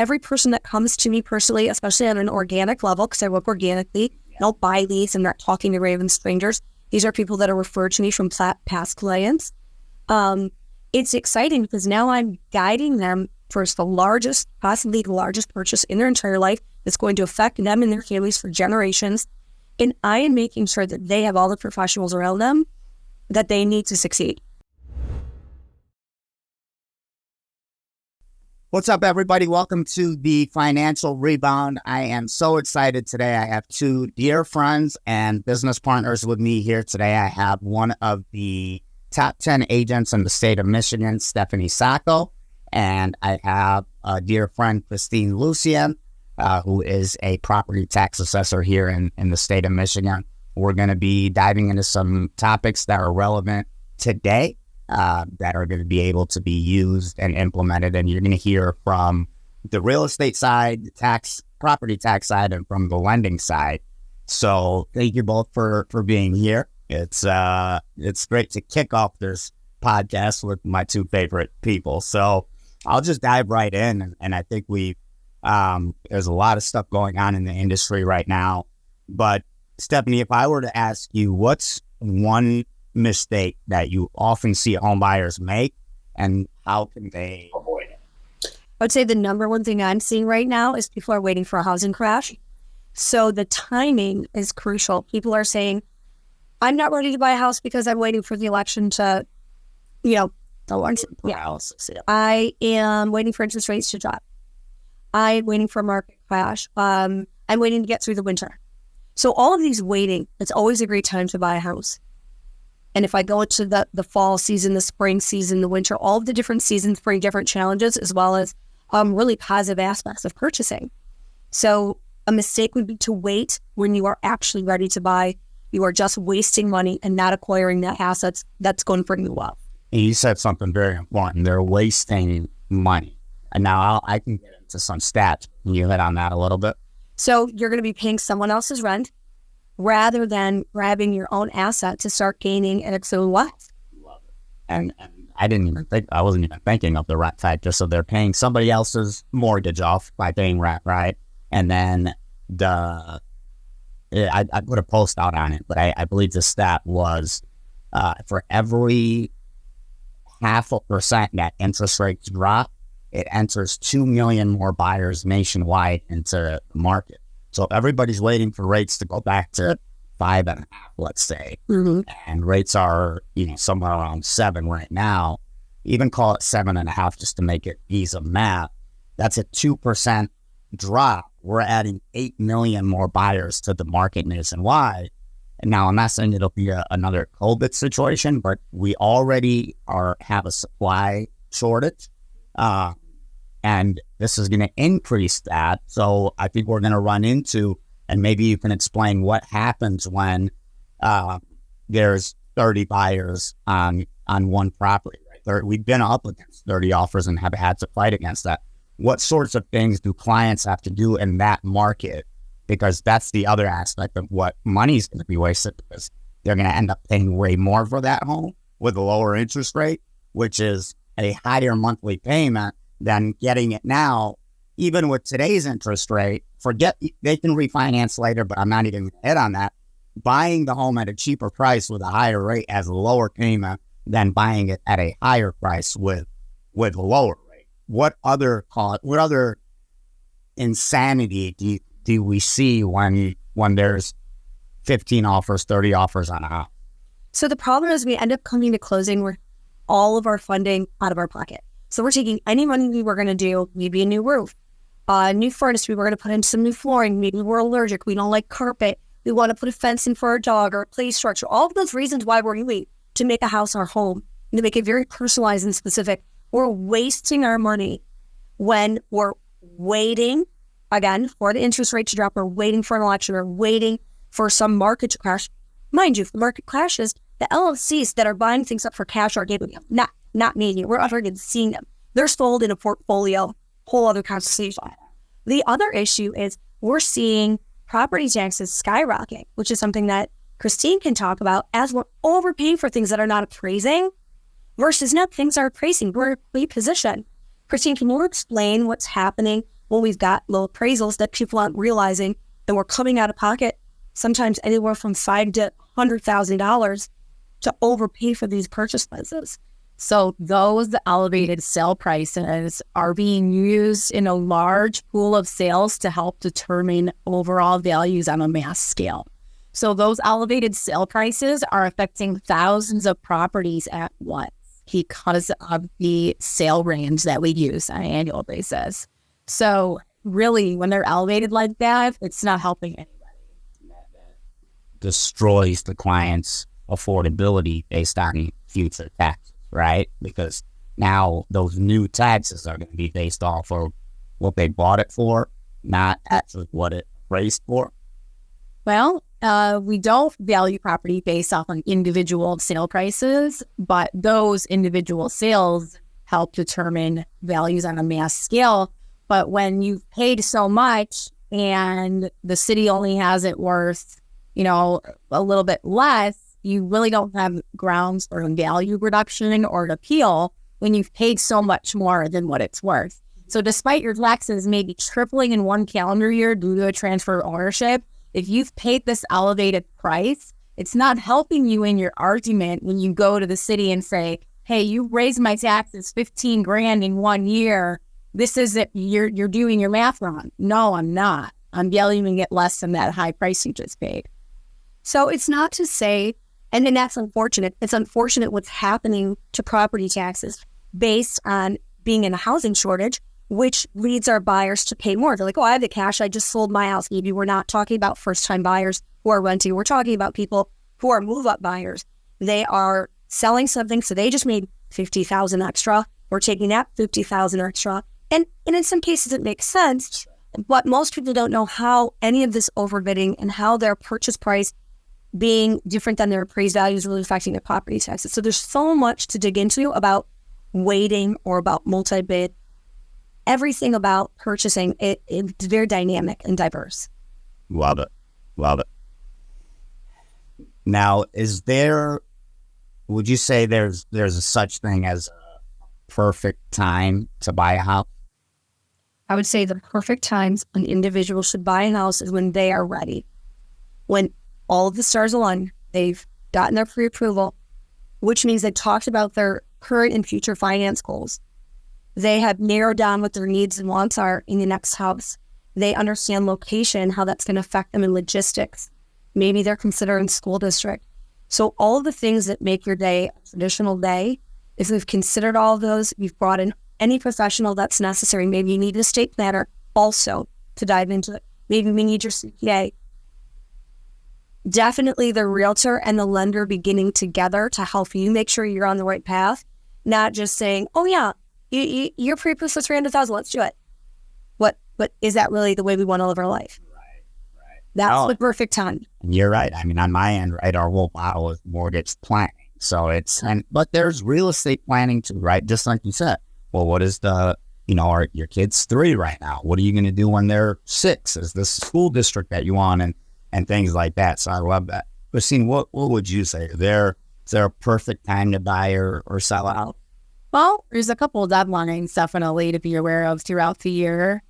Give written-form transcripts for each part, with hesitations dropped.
every person that comes to me personally, especially on an organic level, because I work organically, I don't buy leads. I'm not talking to random strangers. These are people that are referred to me from past clients. It's exciting because now I'm guiding them towards possibly the largest purchase in their entire life that's going to affect them and their families for generations. And I am making sure that they have all the professionals around them that they need to succeed. What's up, everybody? Welcome to the Financial Rebound. I am so excited today. I have two dear friends and business partners with me here today. I have one of the top 10 agents in the state of Michigan, Stephanie Sacco, and I have a dear friend, Christine Lucian, who is a property tax assessor here in the state of Michigan. We're going to be diving into some topics that are relevant today, that are going to be able to be used and implemented. And you're going to hear from the real estate side, the property tax side, and from the lending side. So thank you both for being here. It's great to kick off this podcast with my two favorite people. So I'll just dive right in. And I think there's a lot of stuff going on in the industry right now. But Stephanie, if I were to ask you, what's one mistake that you often see home buyers make, and how can they avoid it? I would say the number one thing I'm seeing right now is people are waiting for a housing crash. So the timing is crucial. People are saying, I'm not ready to buy a house because I'm waiting for the election to, Paralysis. Yeah. I am waiting for interest rates to drop. I'm waiting for a market crash. I'm waiting to get through the winter. So all of these waiting, it's always a great time to buy a house. And if I go into the fall season, the spring season, the winter, all of the different seasons bring different challenges as well as really positive aspects of purchasing. So a mistake would be to wait when you are actually ready to buy. You are just wasting money and not acquiring that assets that's going to bring you up. And you said something very important. They're wasting money. And now I can get into some stats. Can you hit on that a little bit? So you're going to be paying someone else's rent rather than grabbing your own asset to start gaining an excellent wealth. Love it. And I wasn't even thinking of the rent factor. So they're paying somebody else's mortgage off by paying rent, right? And then I put a post out on it, but I believe the stat was for every 0.5% that interest rates drop, it enters 2 million more buyers nationwide into the market. So if everybody's waiting for rates to go back to 5.5, let's say, and rates are somewhere around 7 right now, even call it 7.5 just to make it ease of math. That's a 2% drop. We're adding 8 million more buyers to the market nationwide. And now I'm not saying it'll be another COVID situation, but we already have a supply shortage. And this is going to increase that. So I think we're going to run into, and maybe you can explain what happens when there's 30 buyers on one property. Right? We've been up against 30 offers and have had to fight against that. What sorts of things do clients have to do in that market? Because that's the other aspect of what money's going to be wasted, because they're going to end up paying way more for that home with a lower interest rate, which is a higher monthly payment than getting it now. Even with today's interest rate, they can refinance later, but I'm not even going to hit on that. Buying the home at a cheaper price with a higher rate has a lower payment than buying it at a higher price with a lower rate. What other insanity do we see when there's 15 offers, 30 offers on a house? So the problem is we end up coming to closing with all of our funding out of our pocket. So we're taking any money we were going to do, maybe a new roof, a new furnace, we were going to put in some new flooring, maybe we're allergic, we don't like carpet, we want to put a fence in for our dog or a play structure, all of those reasons why we're moving to make a house our home, to make it very personalized and specific. We're wasting our money when we're waiting, again, for the interest rate to drop, we're waiting for an election, we're waiting for some market to crash. Mind you, if the market crashes, the LLCs that are buying things up for cash are giving them, not me and you. We're not even seeing them. They're sold in a portfolio, whole other conversation. The other issue is we're seeing property taxes skyrocketing, which is something that Christine can talk about, as we're overpaying for things that are not appraising versus now things are appraising. We're in a great position. Christine, can you explain what's happening when we've got low appraisals that people aren't realizing, and we're coming out of pocket sometimes anywhere from $5,000 to $100,000 to overpay for these purchase prices. So those elevated sale prices are being used in a large pool of sales to help determine overall values on a mass scale. So those elevated sale prices are affecting thousands of properties at once because of the sale range that we use on an annual basis. So really, when they're elevated like that, it's not helping anybody. Destroys the client's affordability based on future taxes, right? Because now those new taxes are going to be based off of what they bought it for, not actually what it raised for. Well, we don't value property based off on individual sale prices, but those individual sales help determine values on a mass scale. But when you've paid so much and the city only has it worth, a little bit less, you really don't have grounds for value reduction or an appeal when you've paid so much more than what it's worth. So despite your taxes maybe tripling in one calendar year due to a transfer of ownership, if you've paid this elevated price, it's not helping you in your argument when you go to the city and say, hey, you raised my taxes $15,000 in 1 year. This isn't, you're doing your math wrong. No, I'm not. I'm valuing it less than that high price you just paid. So it's not to say, and then that's unfortunate. It's unfortunate what's happening to property taxes based on being in a housing shortage, which leads our buyers to pay more. They're like, oh, I have the cash. I just sold my house. Maybe we're not talking about first-time buyers who are renting. We're talking about people who are move-up buyers. They are selling something, so they just made $50,000 extra. We're taking that $50,000 extra. And in some cases, it makes sense, but most people don't know how any of this overbidding and how their purchase price being different than their appraised value is really affecting their property taxes. So there's so much to dig into about waiting or about multi-bid. Everything about purchasing, it's very dynamic and diverse. Love it. Love it. Now, would you say there's a such thing as a perfect time to buy a house? I would say the perfect times an individual should buy a house is when they are ready. When all of the stars align, they've gotten their pre-approval, which means they talked about their current and future finance goals. They have narrowed down what their needs and wants are in the next house. They understand location, how that's going to affect them in logistics. Maybe they're considering school district. So all of the things that make your day a traditional day, if we've considered all of those, we've brought in any professional that's necessary. Maybe you need an estate planner also to dive into it. Maybe we need your CPA. Definitely the realtor and the lender beginning together to help you make sure you're on the right path, not just saying, oh yeah, you're pre-approved for $300,000, let's do it. But is that really the way we want to live our life? Right. That's the perfect time. You're right. I mean, on my end, right, our whole model is mortgage planning. So but there's real estate planning too, right? Just like you said. Well, what is your kid's 3 right now? What are you going to do when they're 6? Is this school district that you want? And things like that. So I love that. Christine, what would you say? Is there a perfect time to buy or sell out? Well, there's a couple of deadlines definitely to be aware of throughout the year.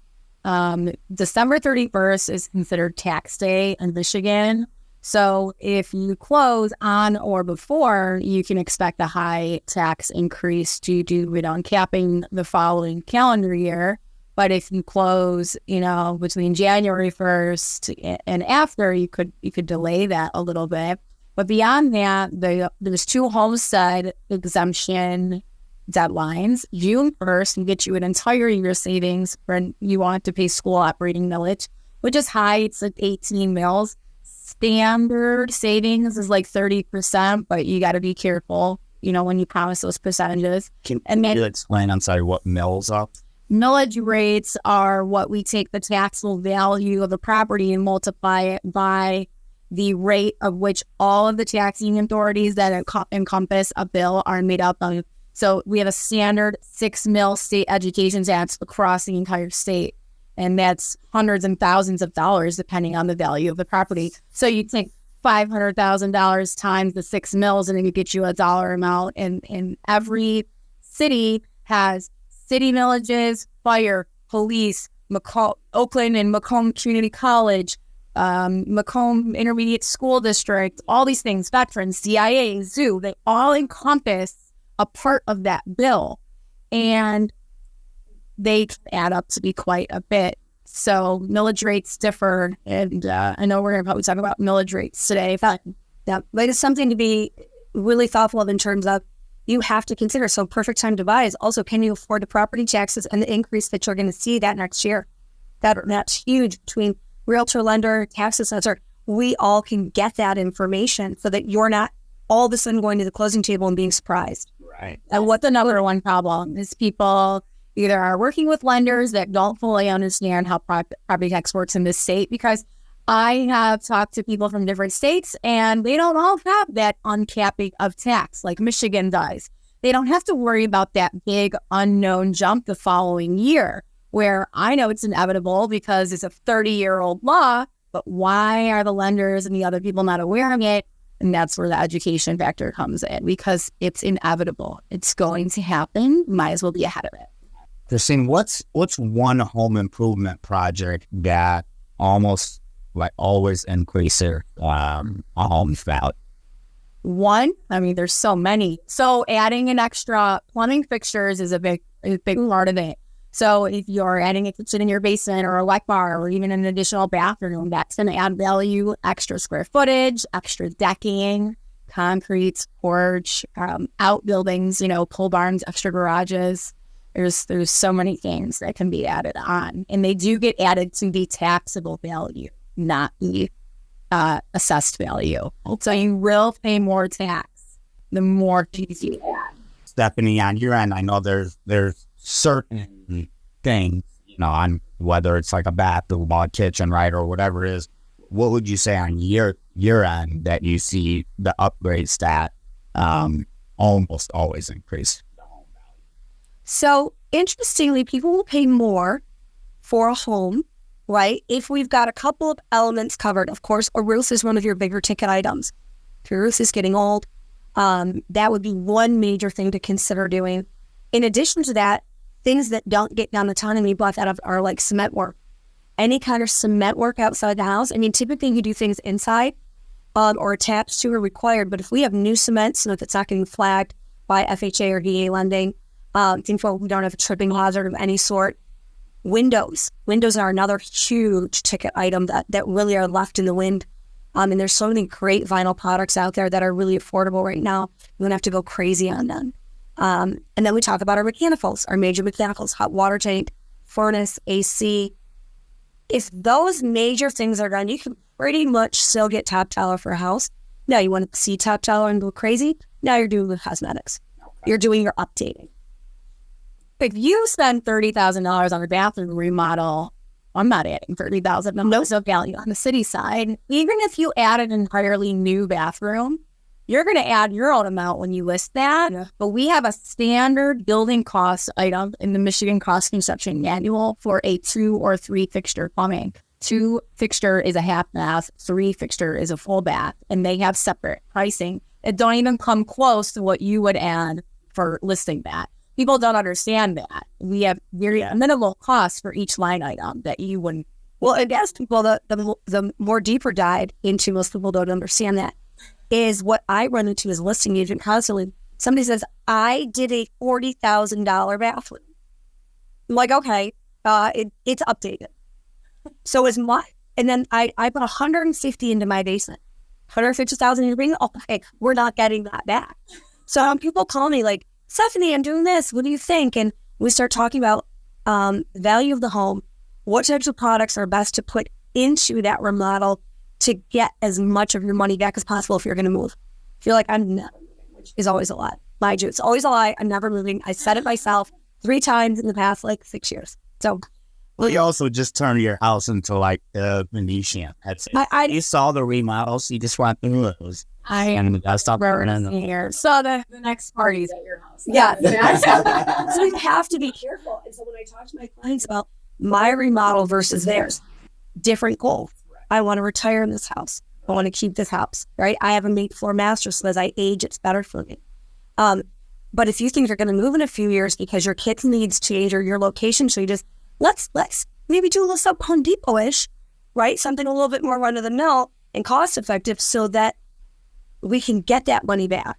December 31st is considered tax day in Michigan. So if you close on or before, you can expect a high tax increase due to uncapping the following calendar year. But if you close, between January 1st and after, you could delay that a little bit. But beyond that, there's 2 homestead exemption deadlines. June 1st will get you an entire year savings when you want to pay school operating millage, which is high. It's like 18 mils. Standard savings is like 30%, but you got to be careful, when you promise those percentages. Can you explain, I'm sorry, what mills are? Millage rates are what we take the taxable value of the property and multiply it by the rate of which all of the taxing authorities that encompass a bill are made up of. So we have a standard 6 mil state education tax across the entire state. And that's hundreds and thousands of dollars depending on the value of the property. So you take $500,000 times the 6 mils and then you get you a dollar amount. And every city has city millages, fire, police, Oakland and Macomb Community College, Macomb Intermediate School District, all these things, veterans, DIA, zoo, they all encompass a part of that bill. And they add up to be quite a bit. So millage rates differ. And I know we're going to probably talk about millage rates today. But it's something to be really thoughtful of in terms of you have to consider. So perfect time to buy is also, can you afford the property taxes and the increase that you're going to see that next year? That's huge between realtor, lender, tax assessor. We all can get that information so that you're not all of a sudden going to the closing table and being surprised. Right. And what's the number one problem is people either are working with lenders that don't fully understand how property tax works in this state, because I have talked to people from different states and they don't all have that uncapping of tax like Michigan does. They don't have to worry about that big unknown jump the following year, where I know it's inevitable because it's a 30-year-old law, but why are the lenders and the other people not aware of it? And that's where the education factor comes in, because it's inevitable. It's going to happen. Might as well be ahead of it. Christine, what's one home improvement project that almost like always increases a home's value? One, I mean, there's so many. So adding an extra plumbing fixtures is a big part of it. So if you're adding a kitchen in your basement or a wet bar or even an additional bathroom, that's going to add value, extra square footage, extra decking, concrete, porch, outbuildings, pole barns, extra garages. There's so many things that can be added on, and they do get added to the taxable value, not the assessed value. So you will pay more tax the more fees you add. Stephanie, on your end, I know there's certain things, on whether it's like a bathroom or a kitchen, right, or whatever it is. What would you say on your end that you see the upgrades that almost always increase? So interestingly, people will pay more for a home, right? If we've got a couple of elements covered. Of course, a roof is one of your bigger ticket items. If your roof is getting old, that would be one major thing to consider doing. In addition to that, things that don't get done a ton and we bought that up are like cement work. Any kind of cement work outside the house. I mean, typically you do things inside or attached to or required, but if we have new cement, so if it's not getting flagged by FHA or VA lending, we don't have a tripping hazard of any sort. Windows are another huge ticket item that really are left in the wind. And there's so many great vinyl products out there that are really affordable right now. You don't have to go crazy on them. And then we talk about our mechanicals, our major mechanicals, hot water tank, furnace, AC. If those major things are done, you can pretty much still get top dollar for a house. Now you want to see top dollar and go crazy. Now you're doing the cosmetics. You're doing your updating. If you spend $30,000 on a bathroom remodel, I'm not adding $30,000 of value on the city side. Even if you add an entirely new bathroom, you're going to add your own amount when you list that. Yeah. But we have a standard building cost item in the Michigan Cost Conception Manual for a 2 or 3 fixture plumbing. 2 fixture is a half bath, 3 fixture is a full bath, and they have separate pricing. It don't even come close to what you would add for listing that. People don't understand that. We have very minimal costs for each line item that you wouldn't. Well, and as people, the more deeper dive into, most people don't understand that, is what I run into as a listing agent constantly. Somebody says, I did a $40,000 bathroom. I'm like, okay, it's updated. So is my, and then I put 150 into my basement. 150,000 in your basement? Okay, we're not getting that back. So people call me like, Stephanie, I'm doing this. What do you think? And we start talking about the value of the home, what types of products are best to put into that remodel to get as much of your money back as possible if you're going to move. If you're like, I'm never moving, which is always a lie. Mind you, it's always a lie. I'm never moving. I said it myself 3 times in the past, 6 years. So, well, you also just turned your house into like Venetian. You saw the remodels. You just went through those. And I stopped here. So the next party's at your house. Yeah. So you have to be careful. And so when I talk to my clients about my remodel versus theirs, different goals. I want to retire in this house. I want to keep this house, right? I have a main floor master, so as I age, it's better for me. But if you think you're going to move in a few years because your kids' needs change or your location changes, let's maybe do a little something Home Depot-ish, right? Something a little bit more run-of-the-mill and cost-effective so that we can get that money back.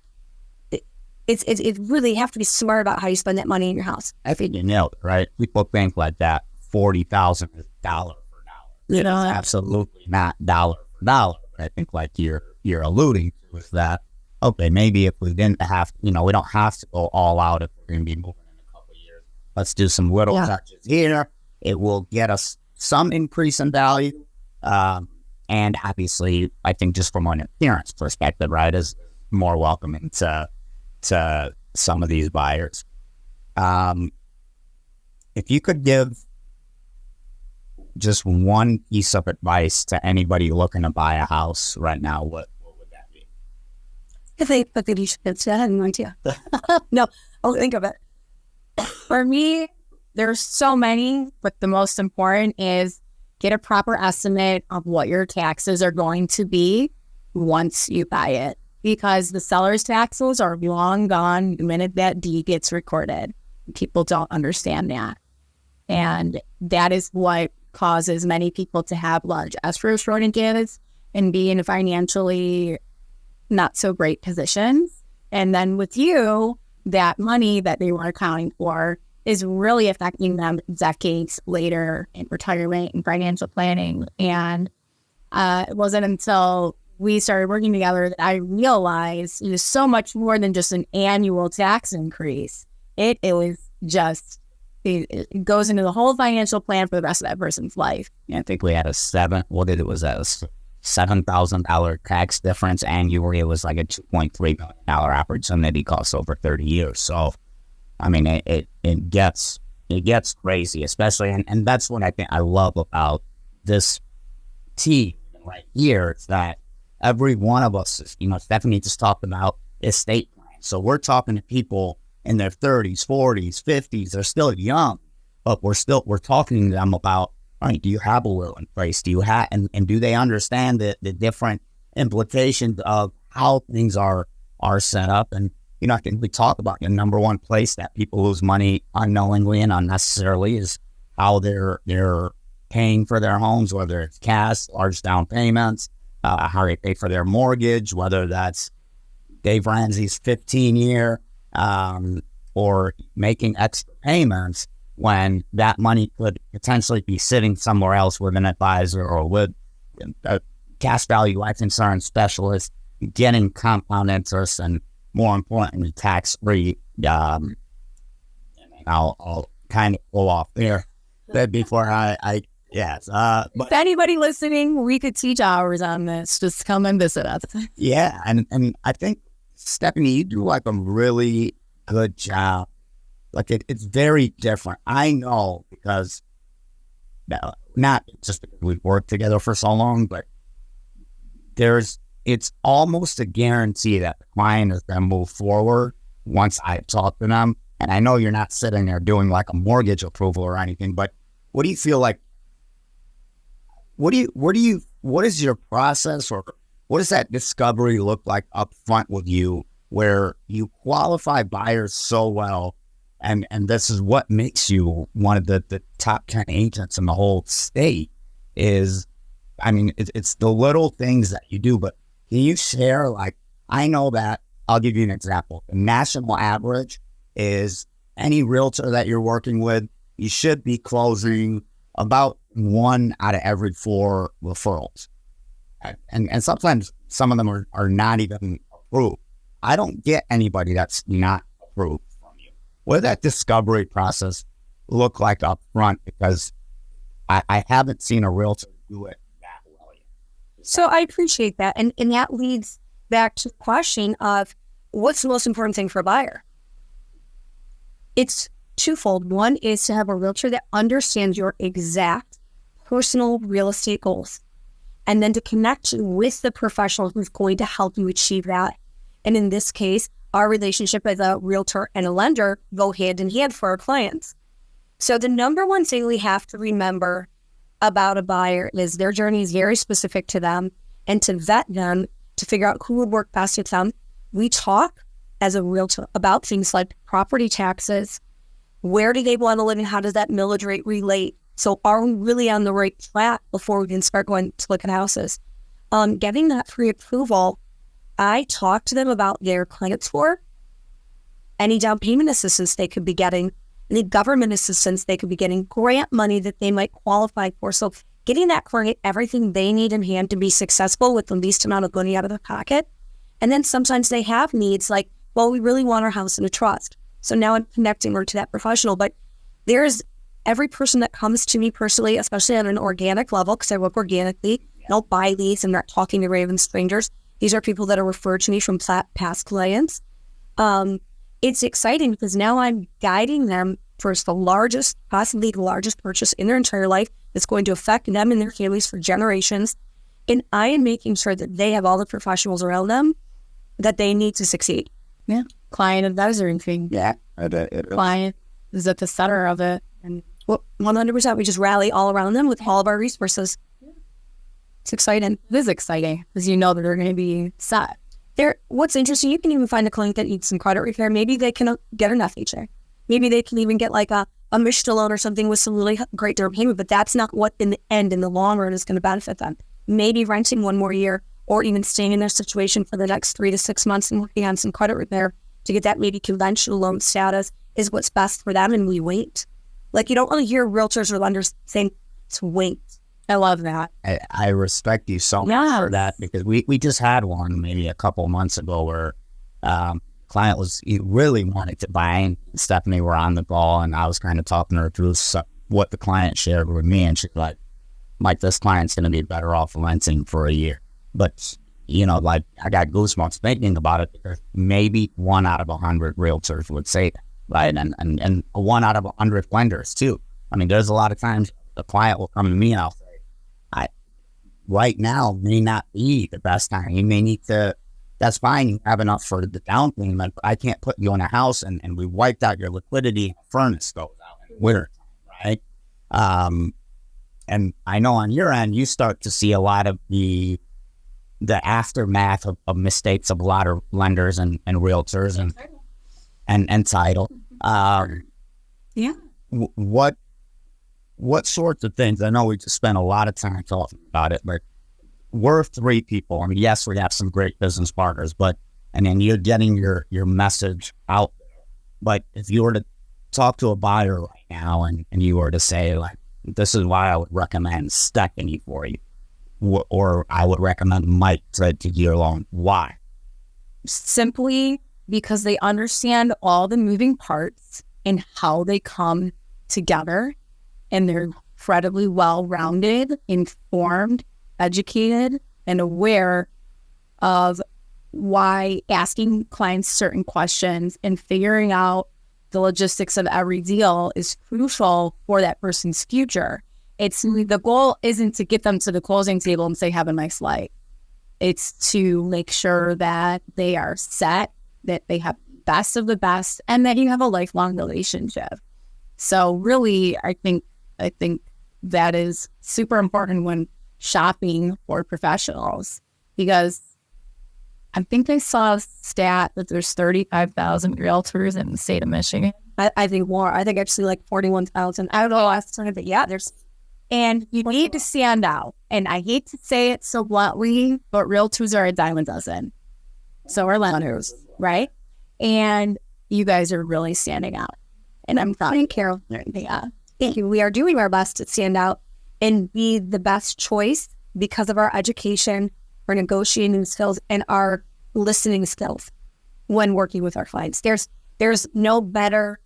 It really have to be smart about how you spend that money in your house. I think you nailed it, right? People think like that $40,000 is dollar for dollar. You know, It's absolutely not dollar for dollar. But I think like you're alluding to is that, okay, maybe if we didn't have, we don't have to go all out if we're going to be moving in a couple of years. Let's do some little touches here. It will get us some increase in value. And obviously, I think just from an appearance perspective, right, is more welcoming to some of these buyers. If you could give just one piece of advice to anybody looking to buy a house right now, what would that be? I think you should say I have no idea. No, I'll think of it. For me, there's so many, but the most important is get a proper estimate of what your taxes are going to be once you buy it. Because the seller's taxes are long gone the minute that deed gets recorded. People don't understand that. And that is what causes many people to have large escrow shortages and be in financially not so great positions. And then with you, that money that they were accounting for is really affecting them decades later in retirement and financial planning. And it wasn't until we started working together that I realized it was so much more than just an annual tax increase. It was just, it goes into the whole financial plan for the rest of that person's life. Yeah, I think we had a $7,000 tax difference annually. It was like a $2.3 million opportunity cost over 30 years. So, I mean, it gets crazy, especially, and that's what I think I love about this team right here. It's that every one of us is, Stephanie just talked about estate plans. So we're talking to people in their 30s, 40s, 50s. They're still young, but we're talking to them about, all right, do you have a will in place? Do you have, and do they understand the different implications of how things are set up? And, I think we talk about the number one place that people lose money unknowingly and unnecessarily is how they're paying for their homes, whether it's cash, large down payments, how they pay for their mortgage, whether that's Dave Ramsey's 15-year or making extra payments when that money could potentially be sitting somewhere else with an advisor or with a cash value life insurance specialist, getting compound interest and, more importantly, tax-free. I'll kind of go off there before yes. But if anybody listening, we could teach hours on this. Just come and visit us. Yeah, and I think, Stephanie, you do like a really good job. Like it's very different. I know because, not just because we've worked together for so long, but it's almost a guarantee that the client is going to move forward once I talk to them. And I know you're not sitting there doing like a mortgage approval or anything, but what do you feel like? What is your process, or what does that discovery look like up front with you, where you qualify buyers so well, and this is what makes you one of the top 10 agents in the whole state? It's the little things that you do, but can you share, like, I know that, I'll give you an example. The national average is any realtor that you're working with, you should be closing about 1 out of every 4 referrals. And sometimes some of them are not even approved. I don't get anybody that's not approved from you. What does that discovery process look like up front? Because I haven't seen a realtor do it that well yet. So I appreciate that. And that leads back to the question of what's the most important thing for a buyer? It's twofold. One is to have a realtor that understands your exact personal real estate goals, and then to connect you with the professional who's going to help you achieve that. And in this case, our relationship as a realtor and a lender go hand in hand for our clients. So the number one thing we have to remember about a buyer is their journey is very specific to them, and to vet them to figure out who would work best with them. We talk as a realtor about things like property taxes. Where do they want to live and how does that millage rate relate So are we really on the right track before we can start going to look at houses? Getting that pre-approval, I talked to them about their credit score, any down payment assistance they could be getting, any government assistance they could be getting, grant money that they might qualify for. So getting that client everything they need in hand to be successful with the least amount of money out of their pocket. And then sometimes they have needs like, well, we really want our house in a trust. So now I'm connecting her to that professional. But there's every person that comes to me personally, especially on an organic level, because I work organically, I don't buy leads. I'm not talking to random strangers. These are people that are referred to me from past clients. It's exciting because now I'm guiding them towards possibly the largest purchase in their entire life that's going to affect them and their families for generations. And I am making sure that they have all the professionals around them that they need to succeed. Yeah. Client advisory thing. Yeah. Client is at the center of it. And 100%. We just rally all around them with all of our resources. It's exciting. It is exciting because you know that they're going to be set. What's interesting, you can even find a client that needs some credit repair. Maybe they can get an FHA. Maybe they can even get like a Mishta loan or something with some really great down payment, but that's not what in the long run is going to benefit them. Maybe renting one more year or even staying in their situation for the next 3 to 6 months and working on some credit repair to get that maybe conventional loan status is what's best for them, and we wait. Like, you don't want to hear realtors or lenders saying, to wait. I love that. I respect you so much for that, because we just had one maybe a couple months ago where client he really wanted to buy, and Stephanie were on the ball, and I was kind of talking her through what the client shared with me, and she's like, Mike, this client's going to be better off renting for a year. But, like, I got goosebumps thinking about it, because maybe 1 out of 100 realtors would say that, right? And 1 out of 100 lenders too. I mean, there's a lot of times the client will come to me and I'll say, right now may not be the best time. You may need to, that's fine, you have enough for the down payment, but I can't put you in a house and we wiped out your liquidity, furnace goes out in winter time, right? And I know on your end, you start to see a lot of the aftermath of mistakes of a lot of lenders and realtors and title. Yeah. What sorts of things? I know we just spent a lot of time talking about it, but we're 3 people. I mean, yes, we have some great business partners, and then you're getting your message out there. But if you were to talk to a buyer right now and you were to say, like, this is why I would recommend Stephanie for you, or I would recommend Mike to your loan, why? Simply because they understand all the moving parts and how they come together. And they're incredibly well-rounded, informed, educated, and aware of why asking clients certain questions and figuring out the logistics of every deal is crucial for that person's future. The goal isn't to get them to the closing table and say, have a nice life. It's to make sure that they are set, that they have the best of the best, and that you have a lifelong relationship. So really, I think that is super important when shopping for professionals, because I think I saw a stat that there's 35,000 realtors in the state of Michigan. I think more. I think actually like 41,000. I don't know last time, but yeah, and you need to stand out. And I hate to say it so bluntly, but realtors are a dime a dozen. So are lenders, right? And you guys are really standing out. And I'm proud. Thank you. Yeah. Thank you. We are doing our best to stand out and be the best choice because of our education, our negotiating skills, and our listening skills when working with our clients. There's no better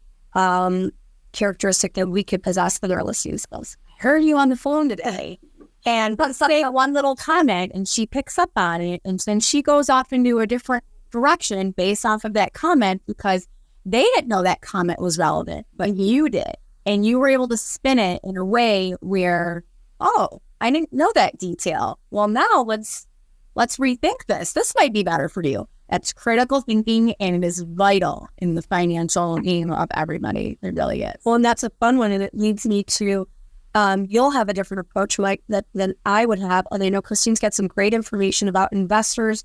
characteristic that we could possess than our listening skills. I heard you on the phone today, and say one little comment, and she picks up on it, and then she goes off into a different direction based off of that comment because they didn't know that comment was relevant, but you did. And you were able to spin it in a way where, oh, I didn't know that detail. Well, now let's rethink this. This might be better for you. That's critical thinking, and it is vital in the financial game of everybody. It really is. Well, and that's a fun one, and it leads me to, you'll have a different approach like than I would have. And I know Christine's got some great information about investors,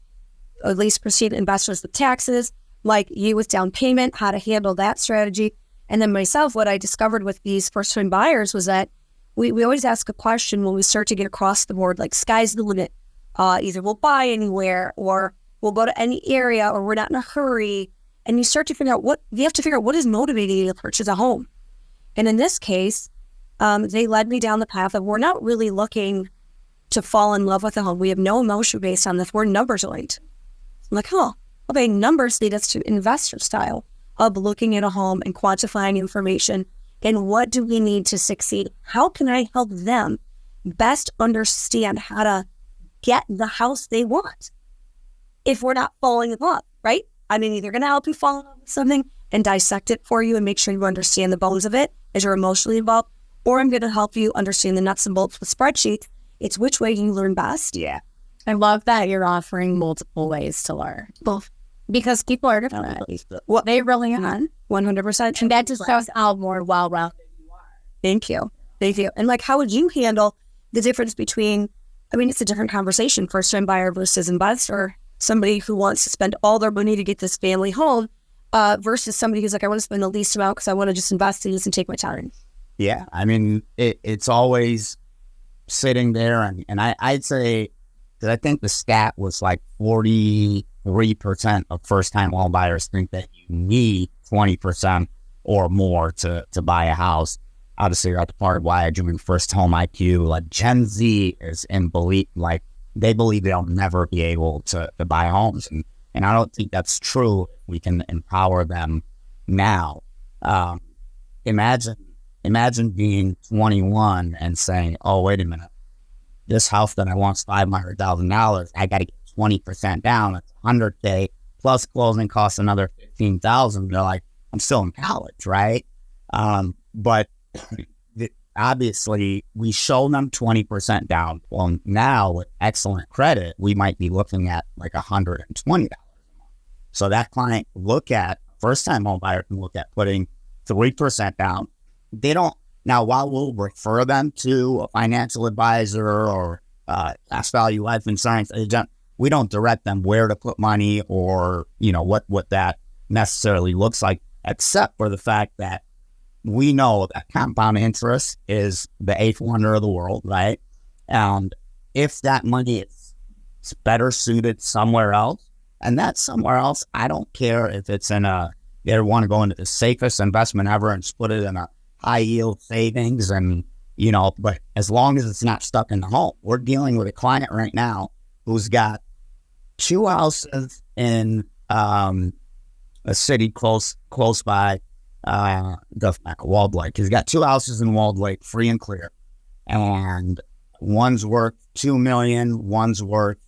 or at least proceed investors with taxes, like you with down payment, how to handle that strategy. And then myself, what I discovered with these first-time buyers was that we always ask a question when we start to get across the board, like sky's the limit. Either we'll buy anywhere or we'll go to any area or we're not in a hurry. And you start to figure out what is motivating you to purchase a home. And in this case, they led me down the path of we're not really looking to fall in love with a home. We have no emotion based on this. We're numbers oriented. I'm like, okay, numbers lead us to investor style of looking at a home and quantifying information. And what do we need to succeed? How can I help them best understand how to get the house they want if we're not falling in love, right? I'm either going to help you fall in love with something and dissect it for you and make sure you understand the bones of it as you're emotionally involved, or I'm going to help you understand the nuts and bolts with spreadsheets. It's which way you learn best. Yeah. I love that you're offering multiple ways to learn. Both. Because people are different. Well, They really are. 100%. And that just shows how more well-rounded you are. Thank you. And like, how would you handle the difference between, it's a different conversation, first-time buyer versus investor, somebody who wants to spend all their money to get this family home versus somebody who's like, I want to spend the least amount because I want to just invest in this and take my time. Yeah. It's always sitting there. And I'd say that I think the stat was like 43% of first-time home buyers think that you need 20% or more to buy a house. Obviously, that's part of why I joined First Home IQ. Like Gen Z is in belief, like they believe they'll never be able to buy homes. And I don't think that's true. We can empower them now. Imagine being 21 and saying, oh, wait a minute, this house that I want is $500,000. I got to get 20% down. It's $100K plus closing costs another $15,000. They're like, I'm still in college, right? But obviously, we show them 20% down. Well, now with excellent credit, we might be looking at like $120 a month. So that client first-time home buyer can look at putting 3% down. They don't. Now, while we'll refer them to a financial advisor or cash value life insurance agent, we don't direct them where to put money or, what that necessarily looks like, except for the fact that we know that compound interest is the eighth wonder of the world, right? And if that money is better suited somewhere else, and that somewhere else, I don't care if it's they want to go into the safest investment ever and just put it in a high yield savings but as long as it's not stuck in the home. We're dealing with a client right now who's got 2 houses in a city close by Walled Lake. He's got 2 houses in Walled Lake, free and clear, and one's worth $2 million, one's worth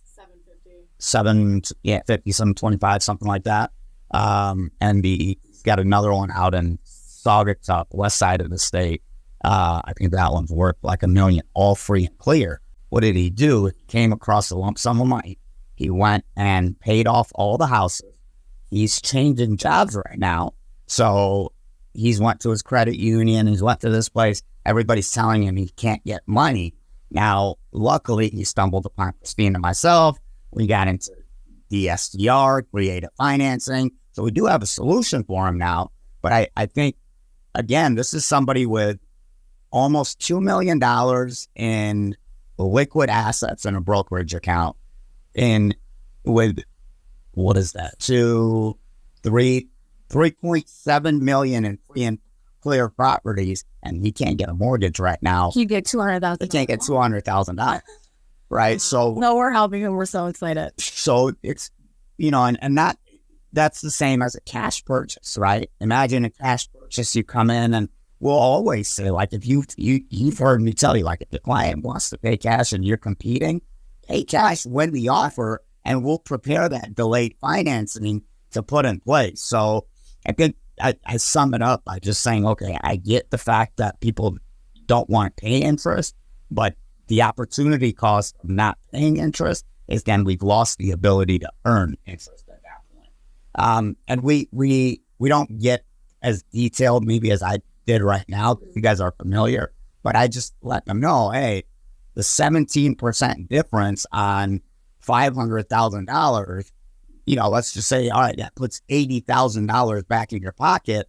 $725, something like that. And he's got another one out in Saugatuck, west side of the state. I think that one's worth like $1 million, all free and clear. What did he do? He came across a lump sum of money. He went and paid off all the houses. He's changing jobs right now. So he's went to his credit union. He's went to this place. Everybody's telling him he can't get money. Now, luckily, he stumbled upon Christine and myself. We got into DSDR, creative financing. So we do have a solution for him now. But I think, again, this is somebody with almost $2 million in liquid assets in a brokerage account, and with, what is that, 3.7 million in free and clear properties, and he can't get a mortgage right now. You get $200,000. He can't get $200,000, right? So no, we're helping him. We're so excited. So it's, and that's the same as a cash purchase, right? Imagine a cash purchase. You come in, and we'll always say, like, if you've heard me tell you, like, if the client wants to pay cash and you're competing, pay cash, win the offer, and we'll prepare that delayed financing to put in place. So I think I sum it up by just saying, okay, I get the fact that people don't want to pay interest, but the opportunity cost of not paying interest is then we've lost the ability to earn interest at that point. And we don't get as detailed maybe as I did right now. You guys are familiar, but I just let them know, hey, the 17% difference on $500,000, let's just say, all right, that puts $80,000 back in your pocket.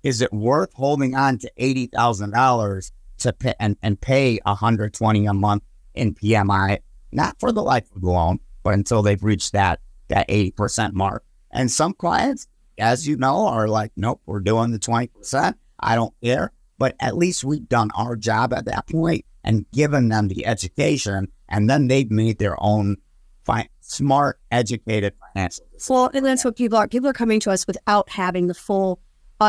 Is it worth holding on to $80,000 to pay and pay $120 a month in PMI, not for the life of the loan, but until they've reached that 80% mark. And some clients, as you know, are like, nope, we're doing the 20%. I don't care. But at least we've done our job at that point and given them the education, and then they've made their own smart, educated financial decisions. Well, and that's what people are. People are coming to us without having the full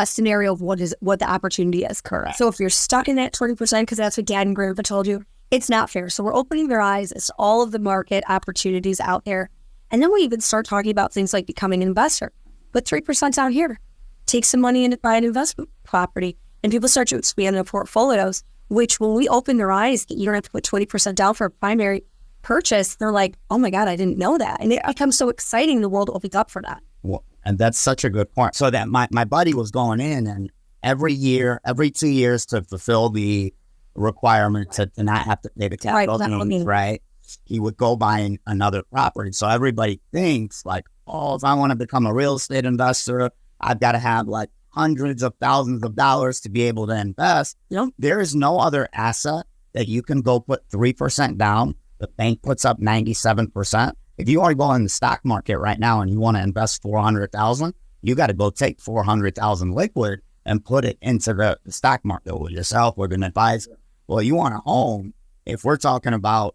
scenario of what the opportunity is. Correct. So if you're stuck in that 20%, because that's what Dad and Grandpa told you, it's not fair. So we're opening their eyes as to all of the market opportunities out there. And then we even start talking about things like becoming an investor. Put 3% down here. Take some money and buy an investment property. And people start to expand their portfolios, which when we open their eyes, that you don't have to put 20% down for a primary purchase, they're like, oh my God, I didn't know that. And it becomes so exciting, the world opens up for that. Well, and that's such a good point. So that my buddy was going in, and every 2 years to fulfill the requirement to not have to pay the capital gains, right? He would go buy another property. So everybody thinks like, oh, if I want to become a real estate investor, I've got to have like hundreds of thousands of dollars to be able to invest. There is no other asset that you can go put 3% down. The bank puts up 97%. If you want to go in the stock market right now and you want to invest $400,000, you got to go take $400,000 liquid and put it into the stock market with yourself, with an advisor. Well, you want a home. If we're talking about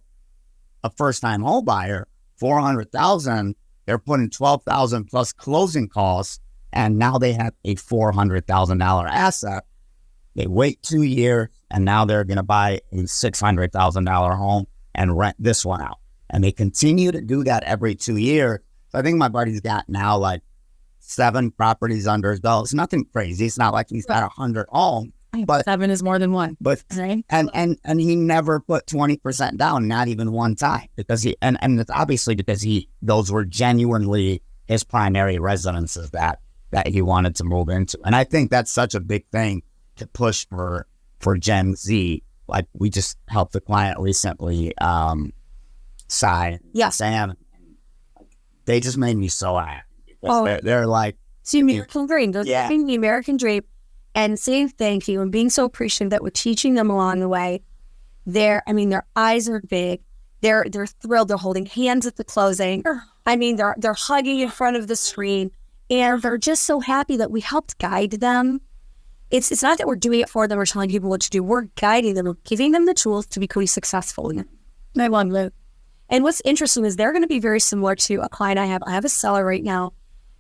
a first-time home buyer, $400,000, they're putting $12,000 plus closing costs, and now they have a $400,000 asset. They wait 2 years, and now they're going to buy a $600,000 home and rent this one out. And they continue to do that every 2 years. So I think my buddy's got now like 7 properties under his belt. It's nothing crazy. It's not like he's got 100 homes. But 7 is more than one. But right? and he never put 20% down, not even one time, because and it's obviously because those were genuinely his primary residences that he wanted to move into. And I think that's such a big thing to push for Gen Z. Like we just helped the client recently, Sai, Sam. They just made me so happy. They're like, it's the American dream. They're living the American dream and saying thank you and being so appreciative that we're teaching them along the way. Their eyes are big. They're thrilled. They're holding hands at the closing. I mean, they're hugging in front of the screen, and they're just so happy that we helped guide them. It's not that we're doing it for them or telling people what to do. We're guiding them, giving them the tools to become successful. I love it. And what's interesting is they're going to be very similar to a client I have. I have a seller right now,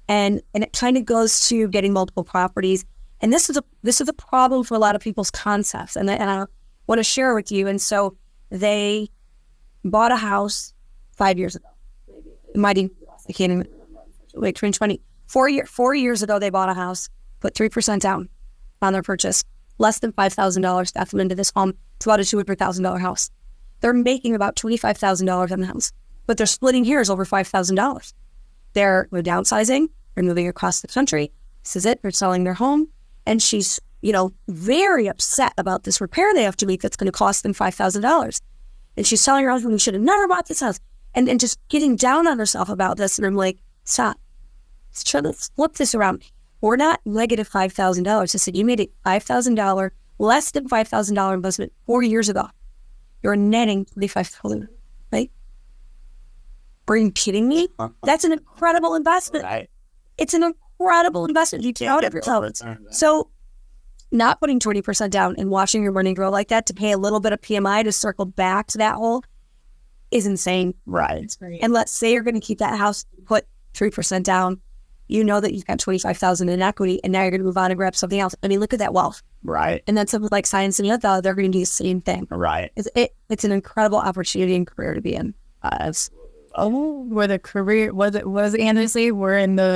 and it kind of goes to getting multiple properties. And this is a problem for a lot of people's concepts, and I want to share with you. And so they bought a house 5 years ago. It might even, I can't even, like 2020. 4 years ago, they bought a house, put 3% down on their purchase, less than $5,000 got them into this home. It's about a $200,000 house. They're making about $25,000 on the house, but they're splitting hairs over $5,000. They're downsizing. They're moving across the country. This is it. They're selling their home. And she's, very upset about this repair they have to make that's going to cost them $5,000. And she's telling her husband, we should have never bought this house. And just getting down on herself about this. And I'm like, stop. Let's flip this around. We're not negative $5,000. I said, you made a $5,000, less than $5,000 investment 4 years ago. You're netting $25,000, right? Are you kidding me? That's an incredible investment. Right. It's an incredible investment. You can't of yourself. So not putting 20% down and watching your money grow like that to pay a little bit of PMI to circle back to that hole is insane. Right. And let's say you're going to keep that house, put 3% down. You know that you've got $25,000 in equity, and now you're going to move on and grab something else. I mean, look at that wealth. Right. And then something like Science and Youth, they're going to do the same thing. Right. It's an incredible opportunity and career to be in. Where the career was honestly, we're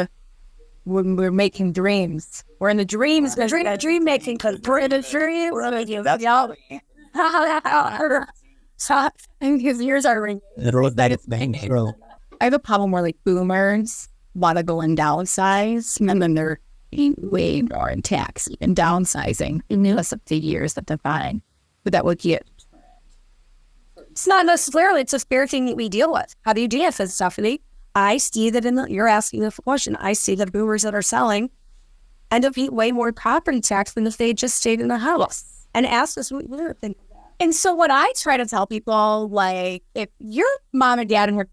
making dreams. We're in the dreams, dream making, because we're in the dreams. Because yours are ringing. I have a problem where like boomers want to go and downsize, and then they're way more in tax, even downsizing in less of the years that they're fine. But that would get. It's not necessarily, it's a fair thing that we deal with. How do you deal with it, Stephanie? I see that you're asking the question, I see the boomers that are selling end up paying way more property tax than if they just stayed in the house. and ask us what we think. And so what I try to tell people, like, if your mom and dad have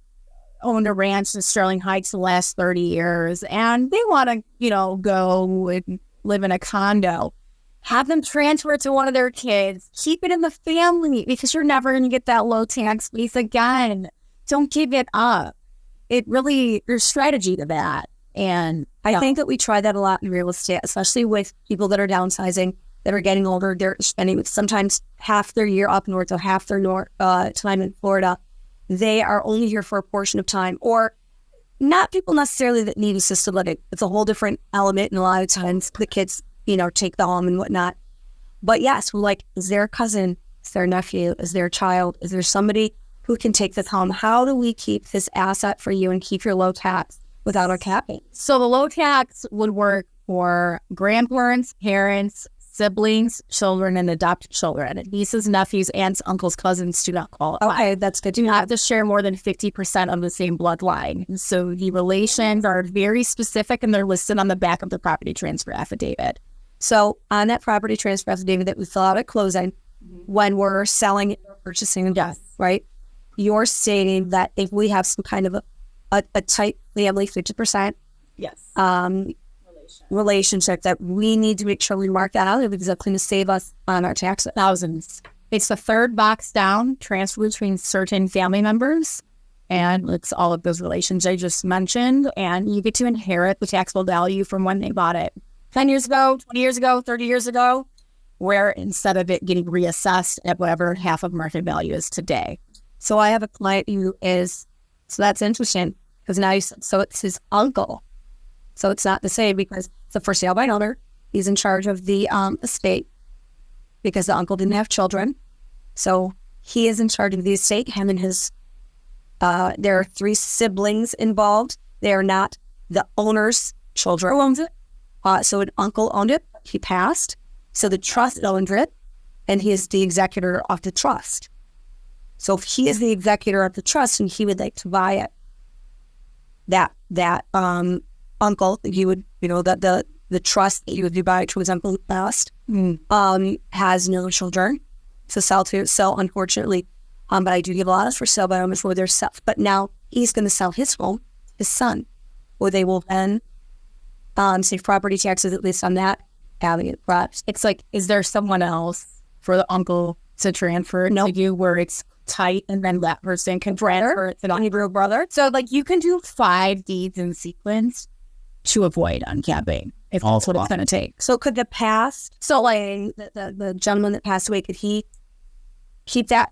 owned a ranch in Sterling Heights the last 30 years and they want to, go and live in a condo, have them transfer it to one of their kids. Keep it in the family because you're never going to get that low tax base again. Don't give it up. There's strategy to that. And I think that we try that a lot in real estate, especially with people that are downsizing, that are getting older. They're spending sometimes half their year up north or half their time in Florida. They are only here for a portion of time, or not people necessarily that need assisted living. It's a whole different element. And a lot of times the kids, take the home and whatnot. But yes, we're like, is there a cousin? Is there a nephew? Is there a child? Is there somebody who can take this home? How do we keep this asset for you and keep your low tax without our capping? So the low tax would work for grandparents, parents, siblings, children, and adopted children. Nieces, nephews, aunts, uncles, cousins do not qualify. Okay, that's good. You have to share more than 50% of the same bloodline. So the relations are very specific and they're listed on the back of the property transfer affidavit. So on that property transfer affidavit that we fill out at closing, when we're selling or purchasing, right? You're stating that if we have some kind of a tight family, 50%, relationship, that we need to make sure we mark that out because that's going to save us on our taxes. Thousands. It's the third box down, transfer between certain family members. And it's all of those relations I just mentioned. And you get to inherit the taxable value from when they bought it. 10 years ago, 20 years ago, 30 years ago, where instead of it getting reassessed at whatever half of market value is today. So I have a client who is, so that's interesting because now so it's his uncle. So it's not the same because it's a for sale by owner. He's in charge of the estate because the uncle didn't have children. So he is in charge of the estate, him and his, there are 3 siblings involved. They are not the owner's children. Who owns it? So an uncle owned it. He passed. So the trust owned it, and he is the executor of the trust. So if he is the executor of the trust and he would like to buy it, that uncle, he would, the trust that he would be buying to his uncle who passed, has no children to sell to. So unfortunately, but I do give a lot of for sale by owners where they're self. But now he's going to sell his home, his son, where they will then save property taxes, at least on that avenue. Perhaps it's like, is there someone else for the uncle to transfer to you where it's tight and then that person can transfer it to the Hebrew brother? So like you can do 5 deeds in sequence to avoid uncapping if that's what it's going to take. So could the past, so like the gentleman that passed away, could he keep that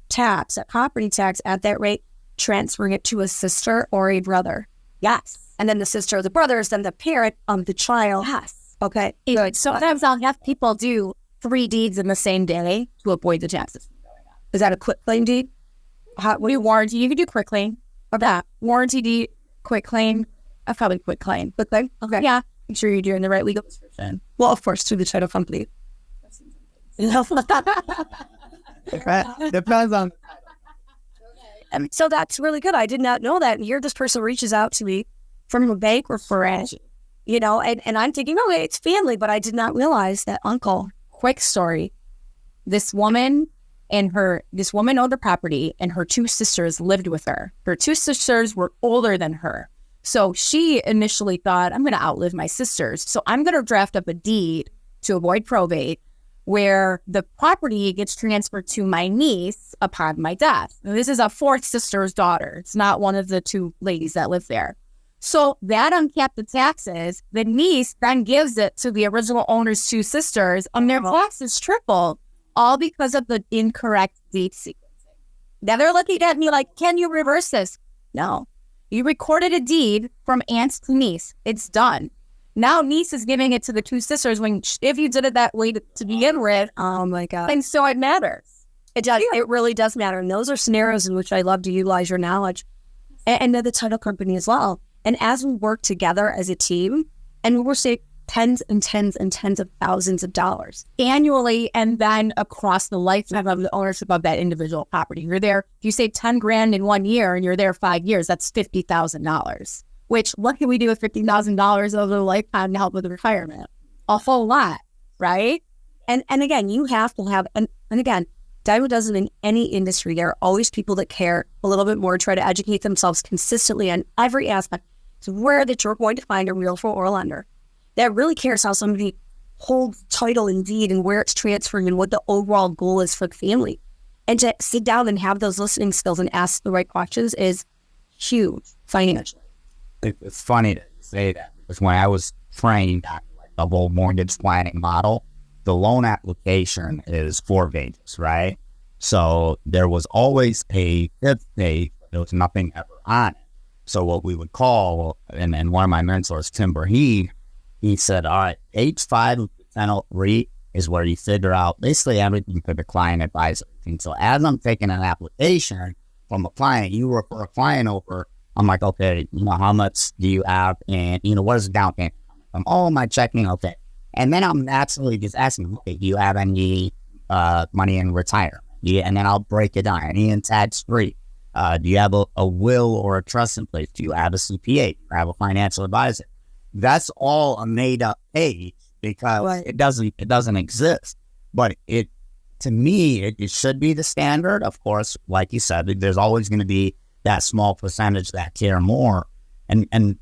tax, that property tax at that rate, transferring it to a sister or a brother? Yes. And then the sister or the brother is then the parent of the child. Yes. Okay. Good. Sometimes I'll have people do 3 deeds in the same day to avoid the taxes. Is that a quick claim deed? We warranty. You can do quick claim. Or that. Warranty deed, quick claim. Probably quick claim. Quick claim? Okay. Yeah. Make sure you're doing the right legal description. Well, of course, through the title company. Depends on. So that's really good. I did not know that. And here this person reaches out to me from a bank referral, and I'm thinking, okay, it's family, but I did not realize that uncle. Quick story. This woman owned the property and her 2 sisters lived with her. Her 2 sisters were older than her. So she initially thought, I'm going to outlive my sisters. So I'm going to draft up a deed to avoid probate where the property gets transferred to my niece upon my death. Now, this is a 4th sister's daughter. It's not one of the 2 ladies that live there. So that uncapped the taxes. The niece then gives it to the original owner's 2 sisters, and their taxes triple, all because of the incorrect deed sequencing. Now they're looking at me like, can you reverse this? No. You recorded a deed from aunt to niece. It's done. Now niece is giving it to the 2 sisters when if you did it that way to begin with. Oh my God. And so it matters. It does. It really does matter. And those are scenarios in which I love to utilize your knowledge and the title company as well. And as we work together as a team, and we're saving tens and tens and tens of thousands of dollars annually, and then across the lifetime of the ownership of that individual property. You're there, if you save 10 grand in 1 year and you're there 5 years, that's $50,000, which what can we do with $50,000 over the lifetime to help with retirement? A whole lot, right? And again, you have to have, and again, Diamond does it in any industry. There are always people that care a little bit more, try to educate themselves consistently on every aspect. So where that you're going to find a realtor or a lender that really cares how somebody holds title and deed and where it's transferring and what the overall goal is for the family. And to sit down and have those listening skills and ask the right questions is huge financially. It's funny to say that because when I was trained on like the whole mortgage planning model, the loan application is 4 pages, right? So there was always a 5th page, but there was nothing ever on it. So what we would call, and one of my mentors, Tim Berhe, he said, all right, page 5 of the 1003 is where you figure out basically everything for the client advisor. And so as I'm taking an application from a client, you refer a client over, I'm like, okay, how much do you have? And, what is the down payment? Oh, my checking, okay. And then I'm naturally just asking, okay, do you have any money in retirement? Yeah, and then I'll break it down. Any in tax-free? Do you have a will or a trust in place? Do you have a CPA? Do you have a financial advisor? That's all a made-up page because it doesn't exist. But to me, it should be the standard. Of course, like you said, there's always going to be that small percentage that care more. And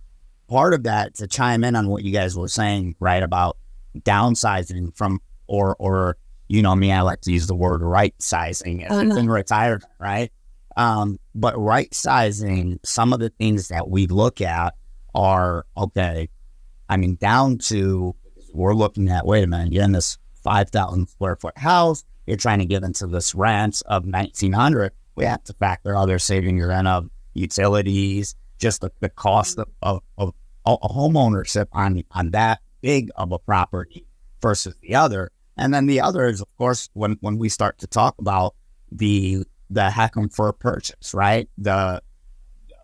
part of that, to chime in on what you guys were saying, right, about downsizing from, or me, I like to use the word right sizing in retirement, right? But right sizing, some of the things that we look at are, okay, down to, we're looking at, wait a minute, you're in this 5,000 square foot house, you're trying to get into this rent of 1,900, we have to factor other saving your rent of utilities, just the cost of home ownership on that big of a property versus the other. And then the other is, of course, when we start to talk about the heck'em for a purchase, right? A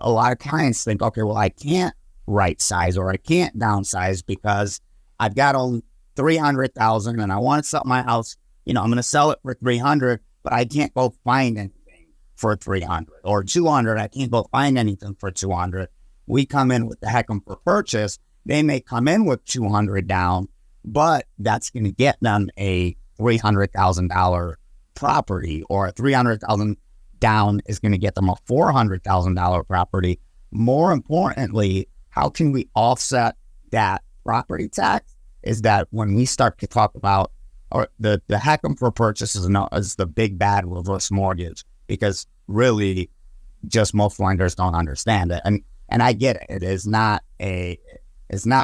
lot of clients think, okay, well, I can't right size or I can't downsize because I've got only 300,000 and I want to sell my house. I'm going to sell it for 300, but I can't go find anything for 300 or 200. I can't go find anything for 200. We come in with the heck'em for purchase. They may come in with 200 down, but that's going to get them a $300,000 property, or a 300,000 down is going to get them a $400,000 property. More importantly, how can we offset that property tax? Is that when we start to talk about, or the heck'em for purchase is the big bad reverse mortgage, because really just most lenders don't understand it. And I get it. It's not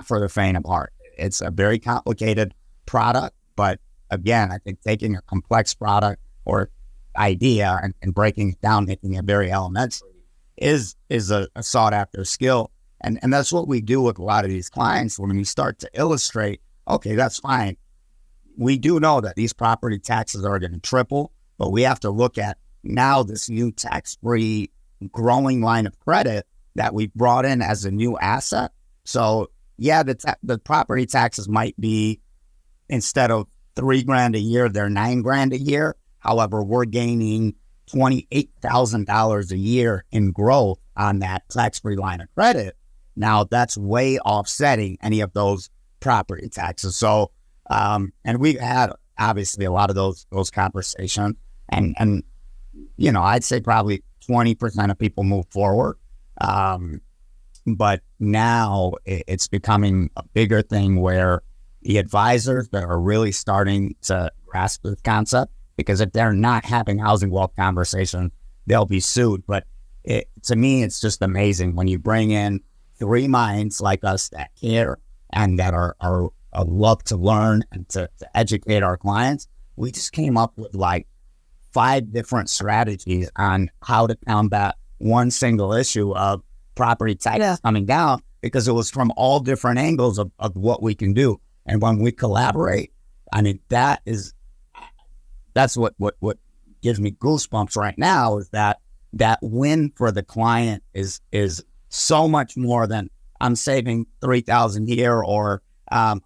for the faint of heart. It's a very complicated product, but again, I think taking a complex product or idea and breaking it down, making it very elementary is a sought after skill. And that's what we do with a lot of these clients when we start to illustrate, okay, that's fine. We do know that these property taxes are going to triple, but we have to look at now this new tax-free growing line of credit that we brought in as a new asset. So yeah, the property taxes might be, instead of $3,000 a year, they're $9,000 a year. However, we're gaining $28,000 a year in growth on that tax-free line of credit. Now that's way offsetting any of those property taxes. So, and we've had obviously a lot of those conversations, and I'd say probably 20% of people move forward. But now it's becoming a bigger thing where the advisors that are really starting to grasp this concept, because if they're not having housing wealth conversations, they'll be sued. But to me, it's just amazing when you bring in 3 minds like us that care and that are love to learn and to educate our clients. We just came up with like 5 different strategies on how to combat one single issue of property taxes coming down, because it was from all different angles of what we can do. And when we collaborate, that's what gives me goosebumps right now, is that win for the client is so much more than I'm saving $3,000 here, or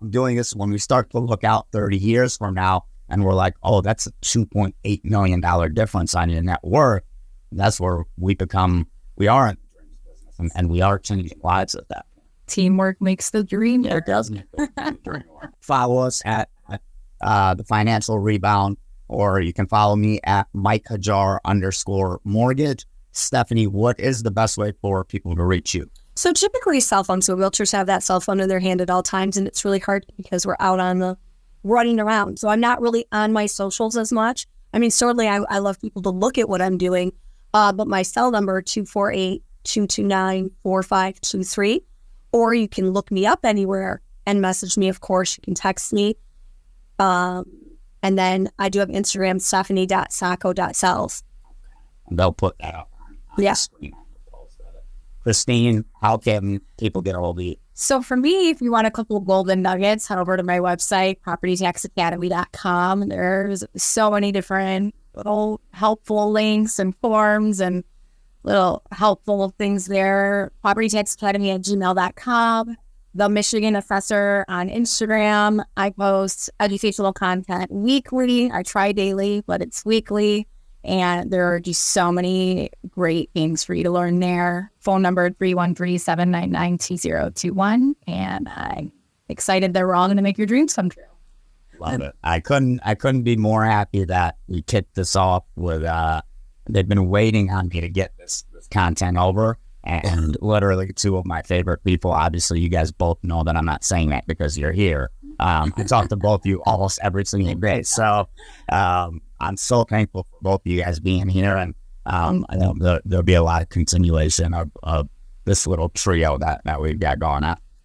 doing this. When we start to look out 30 years from now and we're like, oh, that's a $2.8 million difference on your net worth. That's where we are in the dreams business, and we are changing lives at that point. Teamwork makes the dream work. It does make the dream work. Follow us at The Financial Rebound, or you can follow me at Mike Hajjar _mortgage. Stephanie, what is the best way for people to reach you? So typically cell phone. So realtors have that cell phone in their hand at all times, and it's really hard because we're out on the running around. So I'm not really on my socials as much. I mean, certainly I love people to look at what I'm doing, but my cell number 248-229-4523, or you can look me up anywhere and message me. Of course, you can text me. And then I do have Instagram, stephanie.sacco.sells. They'll put that up on the screen. Christine, how can people get a hold of you? So for me, if you want a couple of golden nuggets, head over to my website, propertytaxacademy.com. There's so many different little helpful links and forms and little helpful things there. propertytaxacademy@gmail.com. The Michigan Assessor on Instagram. I post educational content weekly. I try daily, but it's weekly. And there are just so many great things for you to learn there. Phone number 313-799-2021. And I'm excited that we're all going to make your dreams come true. Love it. I couldn't be more happy that we kicked this off with, they've been waiting on me to get this content over. And literally two of my favorite people. Obviously, you guys both know that I'm not saying that because you're here. I talk to both of you almost every single day. So I'm so thankful for both of you guys being here. And I know there'll be a lot of continuation of this little trio that we've got going on.